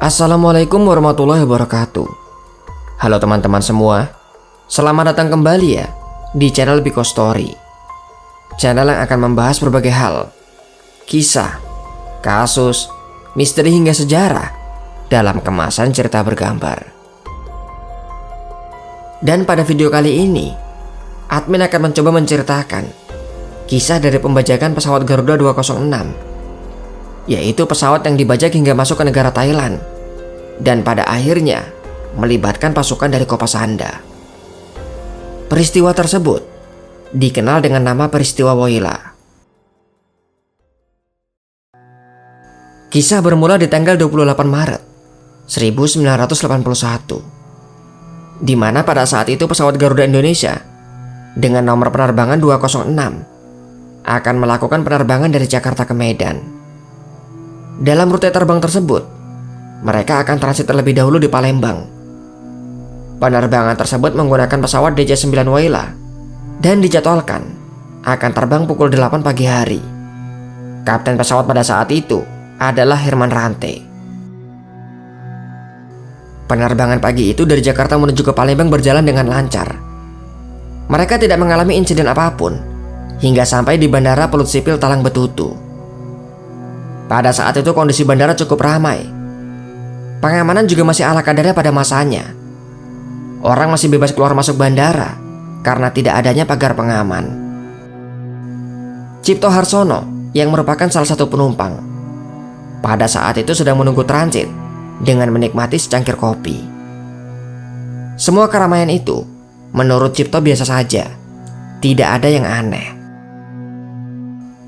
Assalamualaikum warahmatullahi wabarakatuh. Halo teman-teman semua, selamat datang kembali ya di channel Biko Story. Channel yang akan membahas berbagai hal, kisah, kasus, misteri hingga sejarah dalam kemasan cerita bergambar. Dan pada video kali ini, admin akan mencoba menceritakan kisah dari pembajakan pesawat Garuda 206, yaitu pesawat yang dibajak hingga masuk ke negara Thailand dan pada akhirnya melibatkan pasukan dari Kopasanda. Peristiwa tersebut dikenal dengan nama peristiwa Woyla. Kisah bermula di tanggal 28 Maret 1981, di mana pada saat itu pesawat Garuda Indonesia dengan nomor penerbangan 206 akan melakukan penerbangan dari Jakarta ke Medan. Dalam rute terbang tersebut, mereka akan transit terlebih dahulu di Palembang. Penerbangan tersebut menggunakan pesawat DC-9 Woyla dan dijadwalkan akan terbang pukul 8 pagi hari. Kapten pesawat pada saat itu adalah Herman Rante. Penerbangan pagi itu dari Jakarta menuju ke Palembang berjalan dengan lancar. Mereka tidak mengalami insiden apapun hingga sampai di Bandara Pelut Sipil Talang Betutu. Pada saat itu kondisi bandara cukup ramai. Pengamanan juga masih ala kadarnya pada masanya. Orang masih bebas keluar masuk bandara karena tidak adanya pagar pengaman. Cipto Harsono yang merupakan salah satu penumpang pada saat itu sedang menunggu transit dengan menikmati secangkir kopi. Semua keramaian itu menurut Cipto biasa saja, tidak ada yang aneh.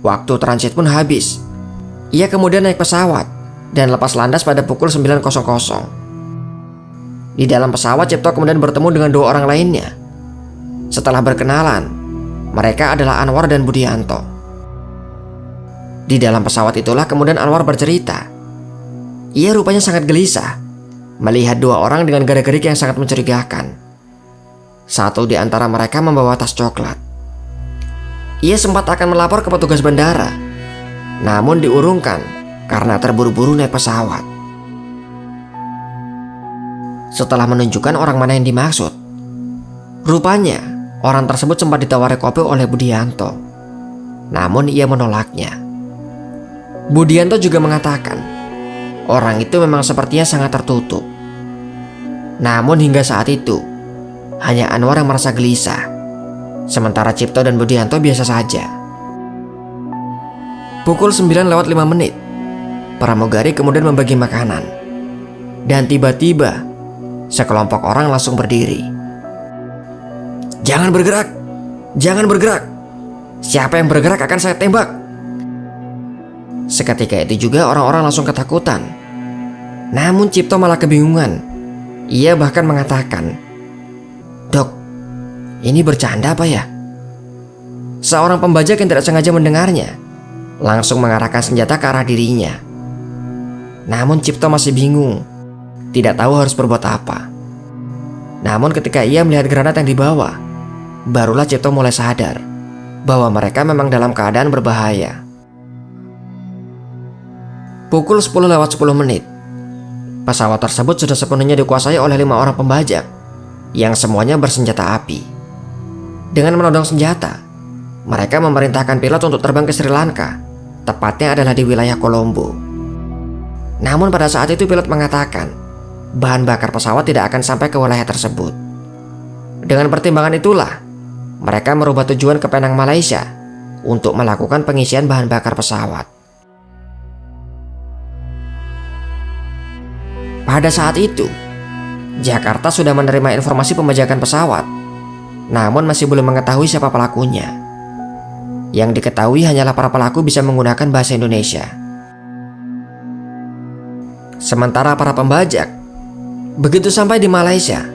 Waktu transit pun habis. Ia kemudian naik pesawat dan lepas landas pada pukul 9.00. Di dalam pesawat Cipto kemudian bertemu dengan dua orang lainnya. Setelah berkenalan, mereka adalah Anwar dan Budianto. Di dalam pesawat itulah kemudian Anwar bercerita. Ia rupanya sangat gelisah melihat dua orang dengan gerak-gerik yang sangat mencurigakan. Satu di antara mereka membawa tas coklat. Ia sempat akan melapor ke petugas bandara, namun diurungkan karena terburu-buru naik pesawat. Setelah menunjukkan orang mana yang dimaksud, rupanya orang tersebut sempat ditawari kopi oleh Budianto, namun ia menolaknya. Budianto juga mengatakan orang itu memang sepertinya sangat tertutup. Namun hingga saat itu hanya Anwar yang merasa gelisah, sementara Cipto dan Budianto biasa saja. Pukul 9:05 pramugari kemudian membagi makanan. Dan tiba-tiba sekelompok orang langsung berdiri. "Jangan bergerak! Jangan bergerak! Siapa yang bergerak akan saya tembak!" Seketika itu juga orang-orang langsung ketakutan. Namun Cipto malah kebingungan. Ia bahkan mengatakan, "Dok, ini bercanda apa ya?" Seorang pembajak yang tidak sengaja mendengarnya langsung mengarahkan senjata ke arah dirinya. Namun Cipto masih bingung, tidak tahu harus berbuat apa. Namun ketika ia melihat granat yang dibawa, barulah Cipto mulai sadar bahwa mereka memang dalam keadaan berbahaya. Pukul 10:10, pesawat tersebut sudah sepenuhnya dikuasai oleh 5 orang pembajak yang semuanya bersenjata api. Dengan menodong senjata, mereka memerintahkan pilot untuk terbang ke Sri Lanka, tepatnya adalah di wilayah Kolombo. Namun pada saat itu pilot mengatakan bahan bakar pesawat tidak akan sampai ke wilayah tersebut. Dengan pertimbangan itulah mereka merubah tujuan ke Penang, Malaysia untuk melakukan pengisian bahan bakar pesawat. Pada saat itu Jakarta sudah menerima informasi pembajakan pesawat, namun masih belum mengetahui siapa pelakunya. Yang diketahui hanyalah para pelaku bisa menggunakan bahasa Indonesia. Sementara para pembajak, begitu sampai di Malaysia,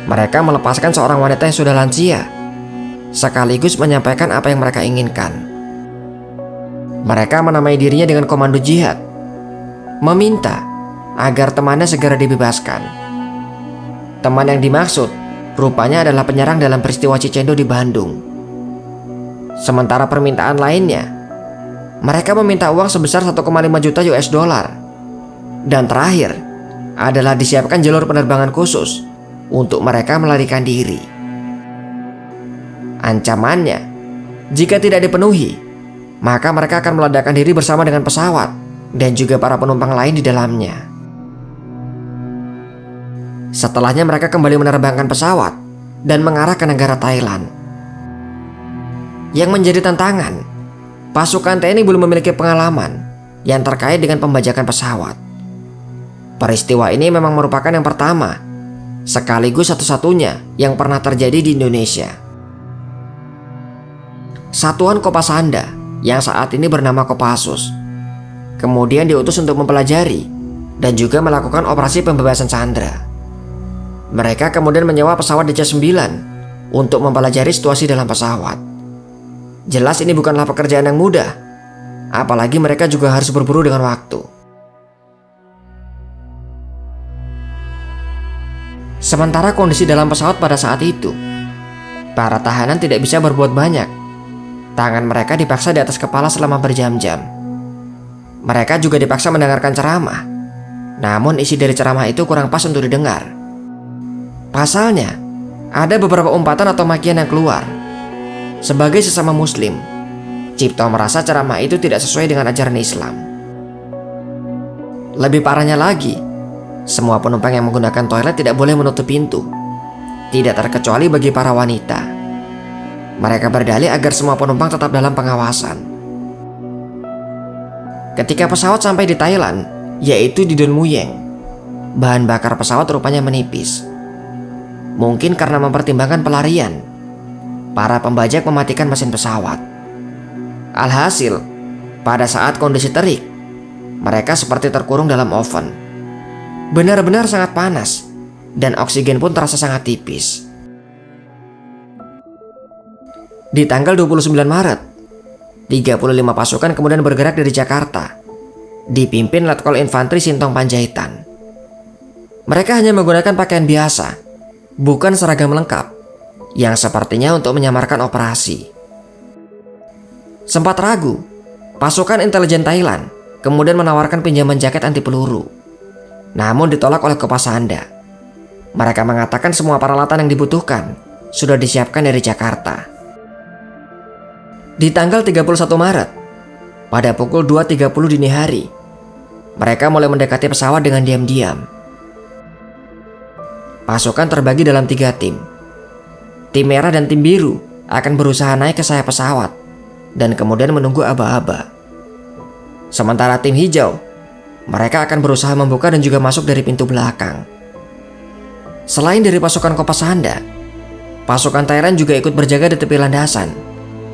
mereka melepaskan seorang wanita yang sudah lansia, sekaligus menyampaikan apa yang mereka inginkan. Mereka menamai dirinya dengan Komando Jihad, meminta agar temannya segera dibebaskan. Teman yang dimaksud rupanya adalah penyerang dalam peristiwa Cicendo di Bandung. Sementara permintaan lainnya, mereka meminta uang sebesar 1,5 juta US dollar. Dan terakhir, adalah disiapkan jalur penerbangan khusus untuk mereka melarikan diri. Ancamannya, jika tidak dipenuhi, maka mereka akan meledakkan diri bersama dengan pesawat dan juga para penumpang lain di dalamnya. Setelahnya mereka kembali menerbangkan pesawat dan mengarah ke negara Thailand. Yang menjadi tantangan, pasukan TNI belum memiliki pengalaman yang terkait dengan pembajakan pesawat. Peristiwa ini memang merupakan yang pertama, sekaligus satu-satunya yang pernah terjadi di Indonesia. Satuan Kopasanda yang saat ini bernama Kopassus kemudian diutus untuk mempelajari dan juga melakukan operasi pembebasan sandera. Mereka kemudian menyewa pesawat DC-9 untuk mempelajari situasi dalam pesawat. Jelas ini bukanlah pekerjaan yang mudah, apalagi mereka juga harus berburu dengan waktu. Sementara kondisi dalam pesawat pada saat itu, para tahanan tidak bisa berbuat banyak. Tangan mereka dipaksa di atas kepala selama berjam-jam. Mereka juga dipaksa mendengarkan ceramah, namun isi dari ceramah itu kurang pas untuk didengar. Pasalnya, ada beberapa umpatan atau makian yang keluar. Sebagai sesama muslim, Cipto merasa ceramah itu tidak sesuai dengan ajaran Islam. Lebih parahnya lagi, semua penumpang yang menggunakan toilet tidak boleh menutup pintu, tidak terkecuali bagi para wanita. Mereka berdalih agar semua penumpang tetap dalam pengawasan. Ketika pesawat sampai di Thailand, yaitu di Don Mueang, bahan bakar pesawat rupanya menipis. Mungkin karena mempertimbangkan pelarian, para pembajak mematikan mesin pesawat. Alhasil, pada saat kondisi terik, mereka seperti terkurung dalam oven. Benar-benar sangat panas, dan oksigen pun terasa sangat tipis. Di tanggal 29 Maret, 35 pasukan kemudian bergerak dari Jakarta, dipimpin Letkol Infantri Sintong Panjaitan. Mereka hanya menggunakan pakaian biasa, bukan seragam lengkap, yang sepertinya untuk menyamarkan operasi. Sempat ragu, pasukan intelijen Thailand kemudian menawarkan pinjaman jaket anti peluru, namun ditolak oleh Kopasanda. Mereka mengatakan semua peralatan yang dibutuhkan sudah disiapkan dari Jakarta. Di tanggal 31 Maret, pada pukul 2.30 dini hari, mereka mulai mendekati pesawat dengan diam-diam. Pasukan terbagi dalam 3 tim. Tim merah dan tim biru akan berusaha naik ke sayap pesawat dan kemudian menunggu aba-aba. Sementara tim hijau, mereka akan berusaha membuka dan juga masuk dari pintu belakang. Selain dari pasukan Kopasanda, pasukan Thailand juga ikut berjaga di tepi landasan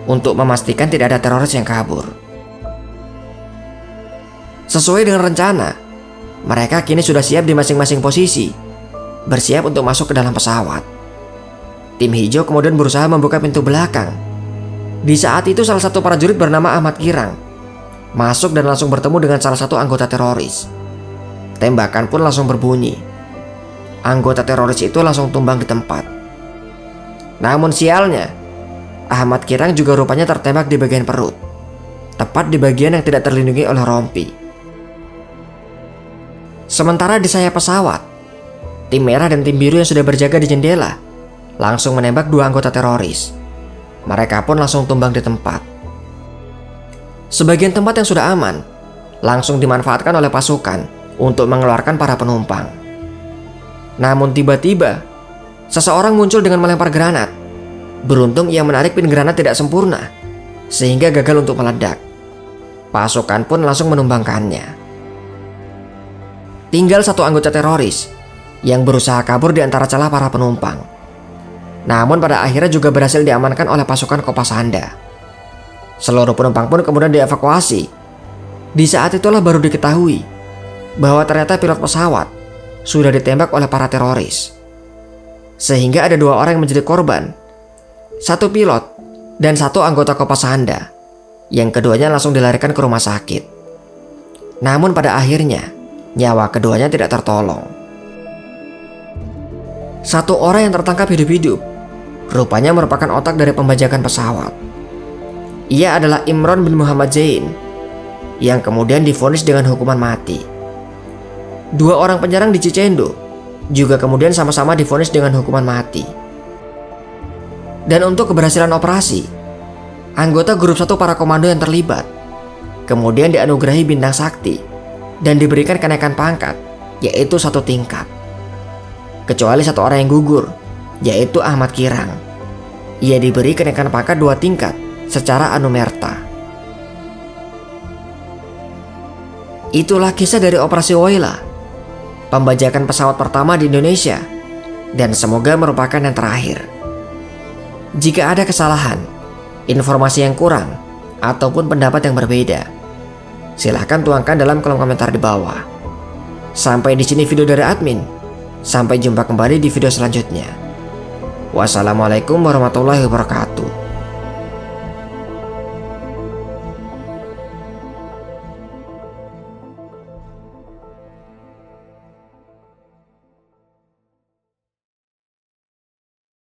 untuk memastikan tidak ada teroris yang kabur. Sesuai dengan rencana, mereka kini sudah siap di masing-masing posisi, bersiap untuk masuk ke dalam pesawat. Tim hijau kemudian berusaha membuka pintu belakang. Di saat itu salah satu prajurit bernama Ahmad Kirang masuk dan langsung bertemu dengan salah satu anggota teroris. Tembakan pun langsung berbunyi. Anggota teroris itu langsung tumbang di tempat. Namun sialnya, Ahmad Kirang juga rupanya tertembak di bagian perut, tepat di bagian yang tidak terlindungi oleh rompi. Sementara di sayap pesawat, tim merah dan tim biru yang sudah berjaga di jendela langsung menembak 2 anggota teroris. Mereka pun langsung tumbang di tempat. Sebagian tempat yang sudah aman langsung dimanfaatkan oleh pasukan untuk mengeluarkan para penumpang. Namun tiba-tiba, seseorang muncul dengan melempar granat. Beruntung ia menarik pin granat tidak sempurna, sehingga gagal untuk meledak. Pasukan pun langsung menumbangkannya. Tinggal 1 anggota teroris yang berusaha kabur di antara celah para penumpang. Namun pada akhirnya juga berhasil diamankan oleh pasukan Kopasanda. Seluruh penumpang pun kemudian dievakuasi. Di saat itulah baru diketahui bahwa ternyata pilot pesawat sudah ditembak oleh para teroris. Sehingga ada 2 orang yang menjadi korban, 1 pilot dan 1 anggota Kopasanda, yang keduanya langsung dilarikan ke rumah sakit. Namun pada akhirnya nyawa keduanya tidak tertolong. 1 orang yang tertangkap hidup-hidup rupanya merupakan otak dari pembajakan pesawat. Ia adalah Imron bin Muhammad Zain, yang kemudian divonis dengan hukuman mati. 2 orang penyerang di Cicendo juga kemudian sama-sama divonis dengan hukuman mati. Dan untuk keberhasilan operasi, anggota grup 1 para komando yang terlibat kemudian dianugerahi bintang sakti dan diberikan kenaikan pangkat, yaitu 1 tingkat. Kecuali 1 orang yang gugur, yaitu Ahmad Kirang. Ia diberi kenaikan pangkat 2 tingkat secara anumerta. Itulah kisah dari Operasi Woyla, pembajakan pesawat pertama di Indonesia, dan semoga merupakan yang terakhir. Jika ada kesalahan, informasi yang kurang, ataupun pendapat yang berbeda, silahkan tuangkan dalam kolom komentar di bawah. Sampai di sini video dari admin. Sampai jumpa kembali di video selanjutnya. Wassalamualaikum warahmatullahi wabarakatuh.